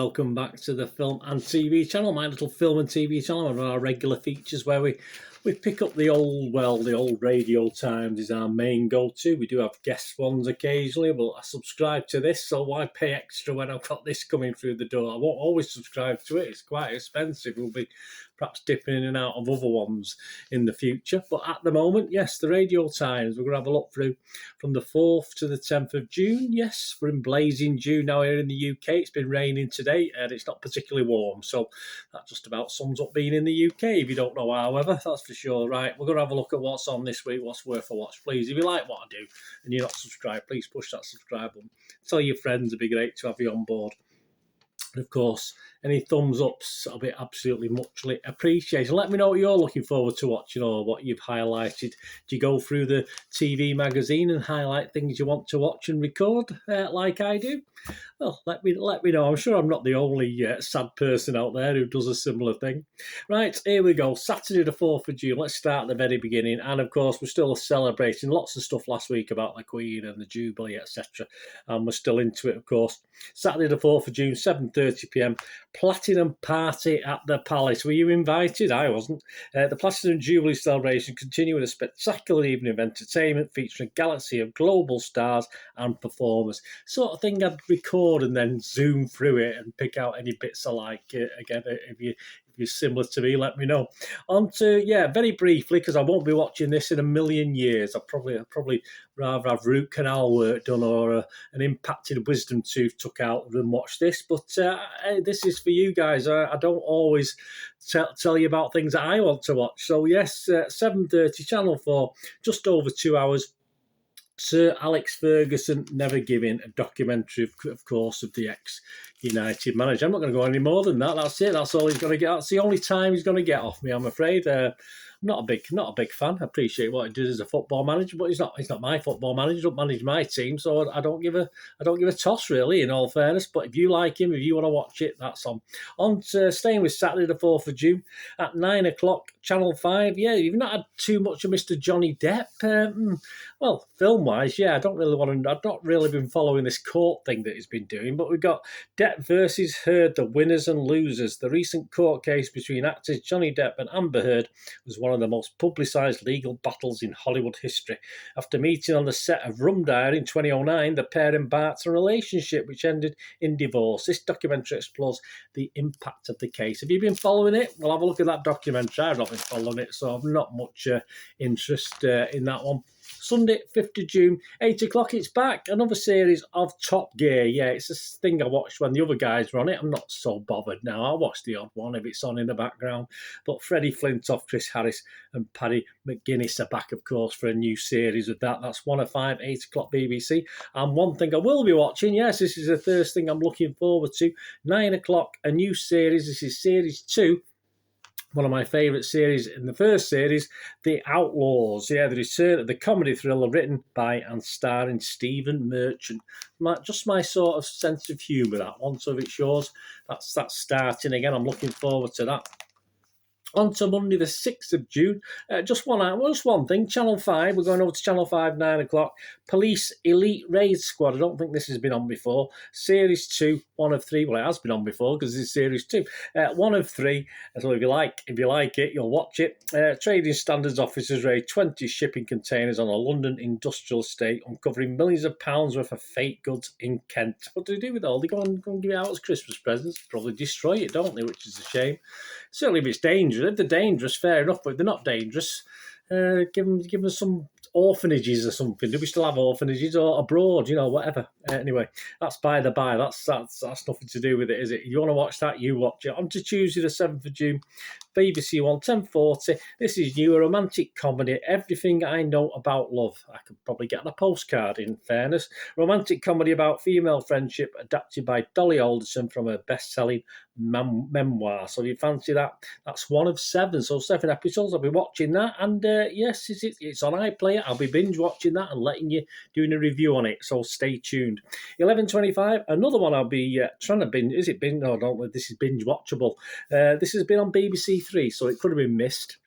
welcome back to the Film and TV channel, my little film and TV channel, one of our regular features where we pick up the old radio times is our main go-to. We do have guest ones occasionally, but I subscribe to this, so why pay extra when I've got this coming through the door? I won't always subscribe to it, it's quite expensive. We'll be perhaps dipping in and out of other ones in the future, but at the moment, yes, the radio times, we're going to have a look through from the 4th to the 10th of June. Yes, we're in blazing June now here in the UK. It's been raining today and it's not particularly warm, so that just about sums up being in the UK if you don't know, however, that's for sure. Right, we're going to have a look at what's on this week, what's worth a watch. Please, if you like what I do and you're not subscribed, please push that subscribe button. Tell your friends, it'd be great to have you on board. And of course, any thumbs ups, I'll be absolutely muchly appreciated. Let me know what you're looking forward to watching or what you've highlighted. Do you go through the TV magazine and highlight things you want to watch and record like I do? Well, let me know. I'm sure I'm not the only sad person out there who does a similar thing. Right, here we go. Saturday the 4th of June. Let's start at the very beginning. And of course, we're still celebrating lots of stuff last week about the Queen and the Jubilee, etc. And we're still into it, of course. Saturday the 4th of June, 7:30 p.m. Platinum Party at the Palace. Were you invited? I wasn't. The Platinum Jubilee celebration continued with a spectacular evening of entertainment featuring a galaxy of global stars and performers. Sort of thing I'd record and then zoom through it and pick out any bits I like. Again, if you're similar to me, let me know. On to, very briefly, because I won't be watching this in a million years. I'd probably rather have root canal work done or an impacted wisdom tooth took out than watch this. But this is for you guys. I don't always tell you about things that I want to watch. So yes, 7:30, Channel 4, just over 2 hours. Sir Alex Ferguson Never Giving, a documentary, of course, of the ex-United manager. I'm not going to go any more than that. That's it. That's all he's going to get. That's the only time he's going to get off me, I'm afraid. I'm not a big fan. I appreciate what he did as a football manager, but he's not my football manager. He don't manage my team, so I don't give a toss, really, in all fairness. But if you like him, if you want to watch it, that's on. On to staying with Saturday the 4th of June at 9 o'clock, Channel 5. Yeah, you've not had too much of Mr. Johnny Depp. Well, film-wise, I've not really been following this court thing that he's been doing, but we've got Depp versus Heard, the winners and losers. The recent court case between actors Johnny Depp and Amber Heard was one of the most publicised legal battles in Hollywood history. After meeting on the set of Rum Diary in 2009, the pair embarked on a relationship which ended in divorce. This documentary explores the impact of the case. Have you been following it? Well, have a look at that documentary. I've not been following it, so I've not much interest in that one. Sunday, 5th of June, 8 o'clock, it's back. Another series of Top Gear. Yeah, it's a thing I watched when the other guys were on it. I'm not so bothered now. I'll watch the odd one if it's on in the background. But Freddie Flintoff, Chris Harris and Paddy McGuinness are back, of course, for a new series of that. That's 1 of 5, 8 o'clock BBC. And one thing I will be watching, yes, this is the first thing I'm looking forward to, 9 o'clock, a new series. This is Series 2. One of my favourite series in the first series, The Outlaws. Yeah, the return of the comedy thriller written by and starring Stephen Merchant. Just my sort of sense of humour, that one. So if it's yours, that's starting again. I'm looking forward to that. On to Monday the 6th of June. Just one thing. Channel 5. We're going over to Channel 5, 9 o'clock. Police Elite Raid Squad. I don't think this has been on before. Series 2, 1 of 3. Well, it has been on before because this is Series 2. 1 of 3. So if you like it, you'll watch it. Trading Standards officers raid 20 shipping containers on a London industrial estate, uncovering millions of pounds worth of fake goods in Kent. What do they do with it all? They go and give it out as Christmas presents. Probably destroy it, don't they? Which is a shame. Certainly if it's dangerous. If they're dangerous, fair enough, but if they're not dangerous, give them some orphanages or something. Do we still have orphanages or abroad, whatever. Anyway, that's by the by. That's nothing to do with it, is it? If you want to watch that, you watch it. On to Tuesday the 7th of June, BBC One, 10:40. This is new, a romantic comedy, Everything I Know About Love. I could probably get on a postcard, in fairness. Romantic comedy about female friendship, adapted by Dolly Alderton from her best-selling memoir. So if you fancy that, that's 1 of 7. So 7 episodes. I'll be watching that. And yes, it's on iPlayer. I'll be binge watching that and letting you doing a review on it. So stay tuned. 11:25. Another one I'll be trying to binge. Is it binge? No, don't. This is binge watchable. This has been on BBC 3, so it could have been missed.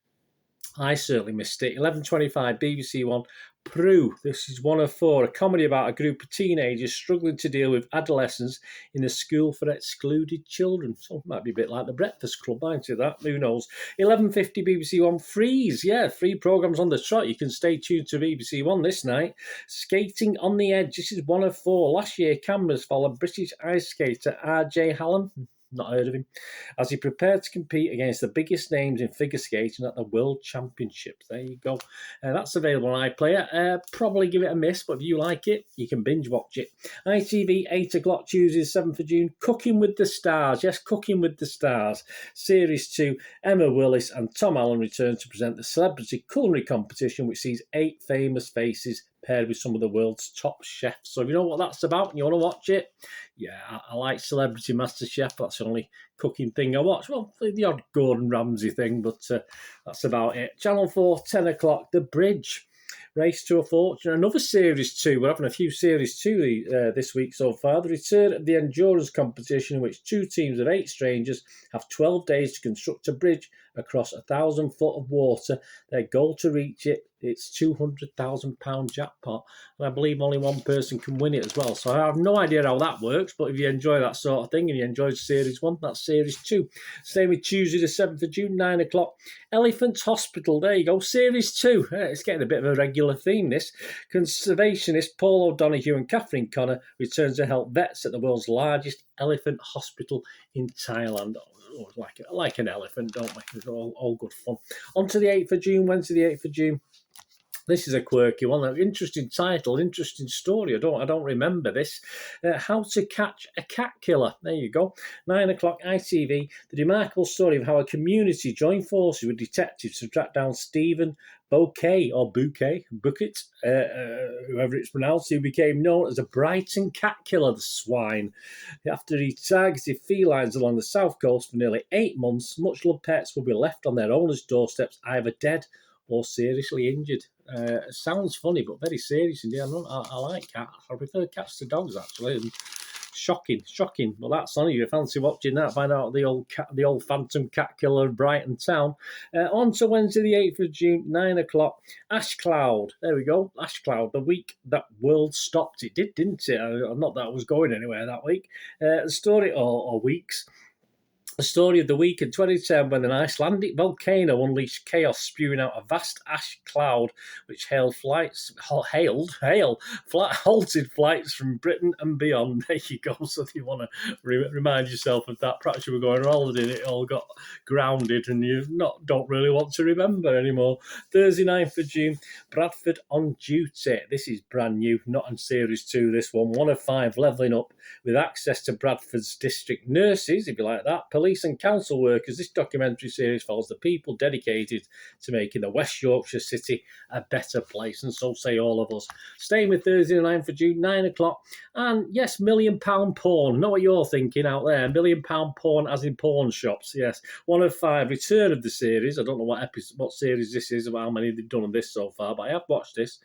I certainly missed it. 11:25 BBC One. Prue. This is one of four. A comedy about a group of teenagers struggling to deal with adolescence in a school for excluded children. So it might be a bit like the Breakfast Club, might it? That who knows? 11:50 BBC One. Freeze. Yeah, free programmes on the trot. You can stay tuned to BBC One this night. Skating on the Edge. This is one of four. Last year, cameras followed British ice skater R.J. Hallam. Not heard of him, as he prepared to compete against the biggest names in figure skating at the World Championships. There you go. That's available on iPlayer. Probably give it a miss, but if you like it, you can binge watch it. ITV, 8 o'clock, Tuesday, 7th of June. Cooking with the Stars. Yes, Cooking with the Stars. Series 2. Emma Willis and Tom Allen return to present the celebrity culinary competition, which sees 8 famous faces paired with some of the world's top chefs. So if you know what that's about and you want to watch it, yeah, I like Celebrity MasterChef. That's the only cooking thing I watch. Well, the odd Gordon Ramsay thing, but that's about it. Channel 4, 10 o'clock, The Bridge. Race to a Fortune. Another Series 2. We're having a few Series 2 this week so far. The return of the endurance competition, in which 2 teams of 8 strangers have 12 days to construct a bridge across 1,000 foot of water. Their goal to reach it, it's £200,000 jackpot. And I believe only one person can win it as well. So I have no idea how that works, but if you enjoy that sort of thing and you enjoy Series 1, that's Series 2. Staying with Tuesday the 7th of June, 9 o'clock. Elephants Hospital, there you go, Series 2. It's getting a bit of a regular theme, this. Conservationist Paul O'Donoghue and Catherine Connor return to help vets at the world's largest elephant hospital in Thailand. Oh, like an elephant, don't we? It's all good fun. On to the 8th of June, Wednesday the 8th of June. This is a quirky one. An interesting title, interesting story. I don't remember this. How to Catch a Cat Killer. There you go. 9 o'clock, ITV. The remarkable story of how a community joined forces with detectives to track down Stephen Bucket, whoever it's pronounced, who became known as a Brighton cat killer, the swine. After he targeted felines along the south coast for nearly 8 months, much-loved pets will be left on their owners' doorsteps, either dead or seriously injured. Sounds funny, but very serious indeed. I like cats. I prefer cats to dogs, actually. And shocking. Well, that's on you. If you fancy watching that, find out the old phantom cat killer of Brighton Town. On to Wednesday, the 8th of June, 9 o'clock. Ash Cloud. There we go. Ash Cloud. The week that world stopped. It did, didn't it? Not that it was going anywhere that week. The story, or weeks. The story of the week in 2010, when an Icelandic volcano unleashed chaos, spewing out a vast ash cloud which halted flights from Britain and beyond. There you go. So if you want to remind yourself of that, perhaps you were going on holiday and it all got grounded and you don't really want to remember anymore. Thursday, 9th of June, Bradford on Duty. This is brand new, not in Series 2, this one. 1 of 5, levelling up with access to Bradford's district nurses, if you like that, police and council workers. This documentary series follows the people dedicated to making the West Yorkshire city a better place, and so say all of us. Staying with Thursday the 9th of June, 9 o'clock. And yes, £1 million porn. Know what you're thinking out there. £1 million porn as in pawn shops. Yes. 1 of 5, return of the series. I don't know what series this is, about how many they've done on this so far, but I have watched this,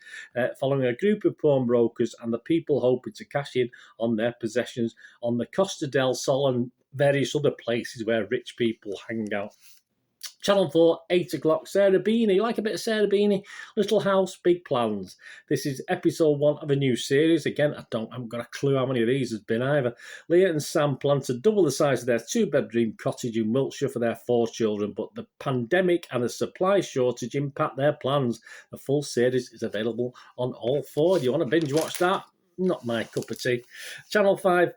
following a group of pawnbrokers and the people hoping to cash in on their possessions on the Costa del Sol and various other places where rich people hang out. Channel 4, 8 o'clock, Sarah Beanie. You like a bit of Sarah Beanie? Little House, Big Plans. This is episode 1 of a new series. Again, I haven't got a clue how many of these there's been either. Leah and Sam plan to double the size of their 2-bedroom cottage in Wiltshire for their 4 children, but the pandemic and a supply shortage impact their plans. The full series is available on all 4. Do you want to binge watch that? Not my cup of tea. Channel 5,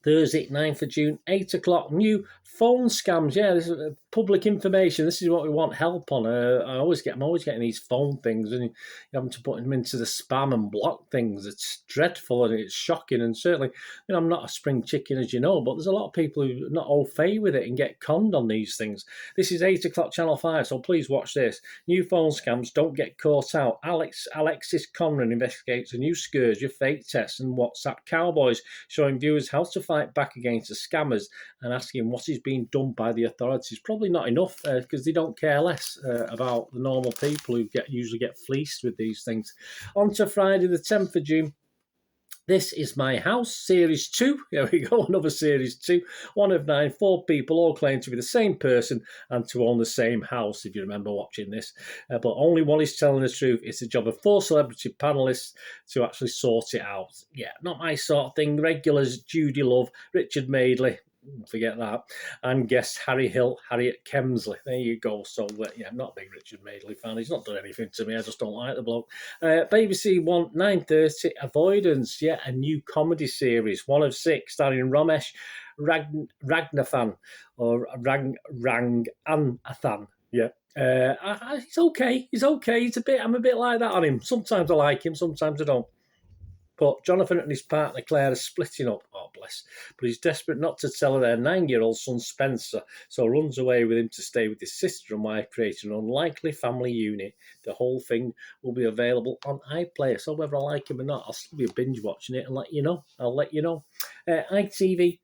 Thursday, 9th of June, 8 o'clock. New phone scams. Yeah, this is public information. This is what we want help on. I'm always getting these phone things, and you having to put them into the spam and block things. It's dreadful and it's shocking. And certainly, I'm not a spring chicken, as you know, but there's a lot of people who are not au fait with it and get conned on these things. This is 8 o'clock, Channel 5, so please watch this. New phone scams, don't get caught out. Alexis Conran investigates a new scourge of fake tests and WhatsApp cowboys, showing viewers how to fight back against the scammers and asking what is being done by the authorities. Probably not enough, because they don't care less about the normal people who usually get fleeced with these things. On to Friday the 10th of June. This Is My House, Series 2. Here we go, another Series 2. 1 of 9, 4 people all claim to be the same person and to own the same house, if you remember watching this. But only one is telling the truth. It's the job of 4 celebrity panellists to actually sort it out. Yeah, not my sort of thing. Regulars, Judy Love, Richard Madeley, forget that, and guest Harriet Kemsley. There you go. So yeah, I'm not a big Richard Madeley fan. He's not done anything to me. I just don't like the bloke. BBC One, 9:30, Avoidance. Yeah, a new comedy series, 1 of 6, starring Ramesh Ragnathan or Ranganathan. Yeah. He's okay. He's okay. I'm a bit like that on him. Sometimes I like him, sometimes I don't. But Jonathan and his partner Claire are splitting up, oh bless, but he's desperate not to tell their 9-year-old son Spencer, so runs away with him to stay with his sister and wife, creating an unlikely family unit. The whole thing will be available on iPlayer, so whether I like him or not, I'll still be binge watching it and let you know. I'll let you know. ITV.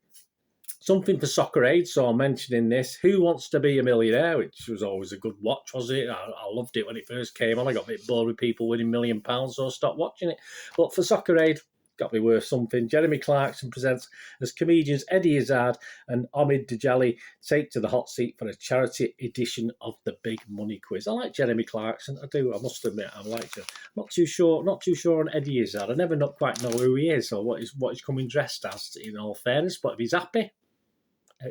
Something for Soccer Aid, so I'm mentioning this. Who Wants to Be a Millionaire, which was always a good watch, was it? I loved it when it first came on. I got a bit bored with people winning £1 million, so I stopped watching it. But for Soccer Aid, got to be worth something. Jeremy Clarkson presents as comedians Eddie Izzard and Omid Djalali take to the hot seat for a charity edition of the Big Money Quiz. I like Jeremy Clarkson. I do. I must admit, I like him. Not too sure on Eddie Izzard. I never quite know who he is or what he's coming dressed as, in all fairness. But if he's happy,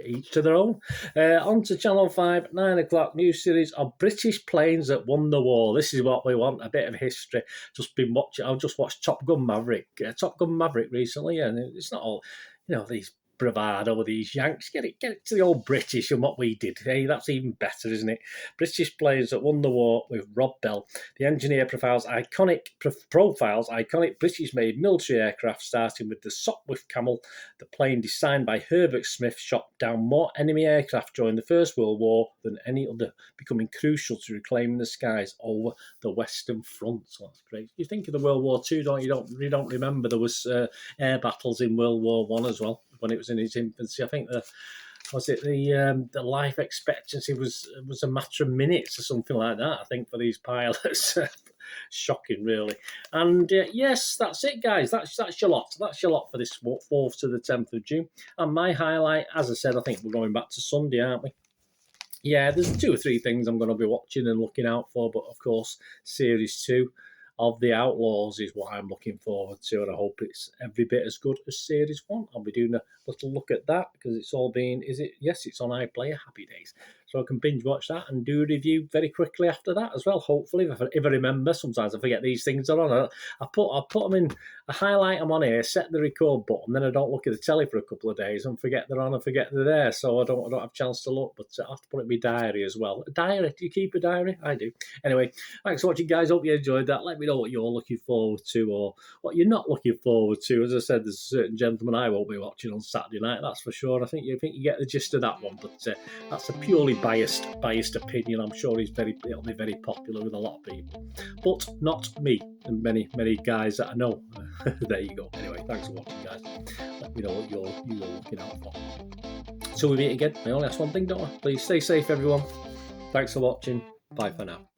each to their own. On to Channel 5, 9 o'clock, new series of British planes that won the war. This is what we want, a bit of history. I've just watched Top Gun Maverick recently, and it's not all, these bravado, these Yanks. Get it to the old British and what we did. Hey, that's even better, isn't it? British planes that won the war with Rob Bell. The engineer profiles iconic British-made military aircraft, starting with the Sopwith Camel, the plane designed by Herbert Smith, shot down more enemy aircraft during the First World War than any other, becoming crucial to reclaiming the skies over the Western Front. So that's great. You think of the World War II, don't you? You don't remember there was air battles in World War I as well, when it was in its infancy. I think the life expectancy was a matter of minutes or something like that, I think, for these pilots. Shocking, really. And yes, that's it, guys. That's your lot. That's your lot for this 4th to the 10th of June. And my highlight, as I said, I think we're going back to Sunday, aren't we? Yeah, there's 2 or 3 things I'm going to be watching and looking out for, but of course, Series 2 of The Outlaws is what I'm looking forward to, and I hope it's every bit as good as Series 1. I'll be doing a little look at that because it's all been, yes, it's on iPlayer, happy days. So I can binge watch that and do a review very quickly after that as well, hopefully, if I remember. Sometimes I forget these things are on. I put them in, I highlight them on here, set the record button, then I don't look at the telly for a couple of days and forget they're on and forget they're there, so I don't have a chance to look, but I have to put it in my diary as well. A diary? Do you keep a diary? I do. Anyway, thanks for watching, guys. Hope you enjoyed that. Let me know what you're looking forward to or what you're not looking forward to. As I said, there's a certain gentleman I won't be watching on Saturday night, that's for sure. I think you get the gist of that one, but that's a purely biased opinion. I'm sure it'll be very popular with a lot of people, but not me and many guys that I know. There you go. Anyway, thanks for watching, guys. Let me know what you're looking out for. Till we meet again, I only ask one thing, don't I? Please stay safe, everyone. Thanks for watching. Bye for now.